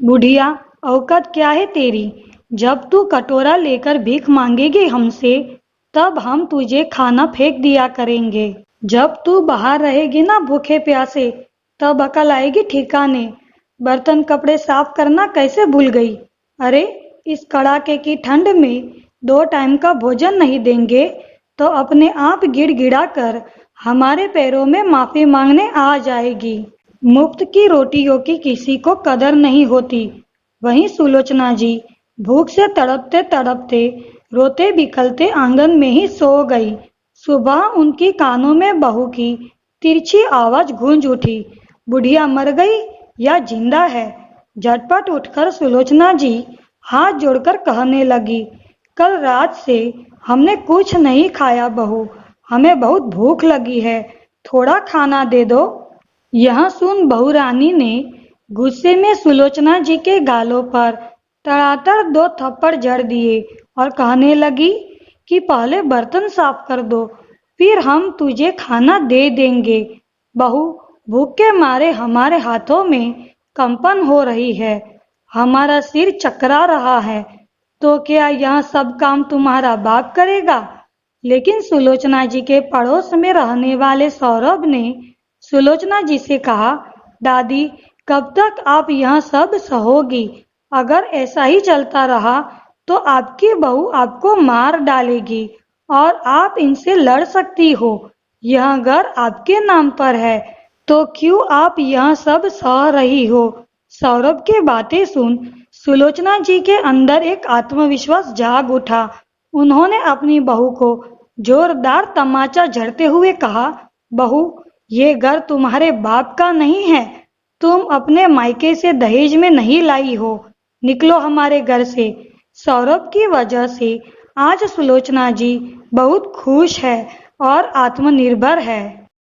बुढ़िया, औकात क्या है तेरी? जब तू कटोरा लेकर भीख मांगेगी हमसे, तब हम तुझे खाना फेंक दिया करेंगे। जब तू बाहर रहेगी ना भूखे प्यासे, तब अकल आएगी ठिकाने। बर्तन कपड़े साफ करना कैसे भूल गई? अरे, इस कड़ाके की ठंड में 2 टाइम का भोजन नहीं देंगे तो अपने आप गिड़गिड़ा कर हमारे पैरों में माफी मांगने आ जाएगी। मुफ्त की रोटियों की किसी को कदर नहीं होती। वहीं सुलोचना जी भूख से तड़पते तड़पते रोते बिखलते आंगन में ही सो गई। सुबह उनकी कानों में बहू की तिरछी आवाज गूंज उठी, बुढ़िया मर गई या जिंदा है? झटपट उठकर सुलोचना जी हाथ जोड़कर कहने लगी, कल रात से हमने कुछ नहीं खाया बहू, हमें बहुत भूख लगी है, थोड़ा खाना दे दो। यह सुन बहू रानी ने गुस्से में सुलोचना जी के गालों पर तड़ातड़ 2 थप्पड़ जड़ दिए और कहने लगी कि पहले बर्तन साफ कर दो, फिर हम तुझे खाना दे देंगे। बहू, भूख के मारे हमारे हाथों में कंपन हो रही है, हमारा सिर चकरा रहा है, तो क्या यह सब काम तुम्हारा बाप करेगा? लेकिन सुलोचना जी के पड़ोस में रहने वाले सौरभ ने सुलोचना जी से कहा, दादी, कब तक आप यह सब सहोगी? अगर ऐसा ही चलता रहा तो आपकी बहू आपको मार डालेगी और आप इनसे लड़ सकती हो। यह घर आपके नाम पर है, तो क्यों आप यह सब सह रही हो? सौरभ की बातें सुन सुलोचना जी के अंदर एक आत्मविश्वास जाग उठा। उन्होंने अपनी बहू को जोरदार तमाचा झड़ते हुए कहा, बहू, ये घर तुम्हारे बाप का नहीं है, तुम अपने मायके से दहेज में नहीं लाई हो, निकलो हमारे घर से। सौरभ की वजह से आज सुलोचना जी बहुत खुश है और आत्मनिर्भर है।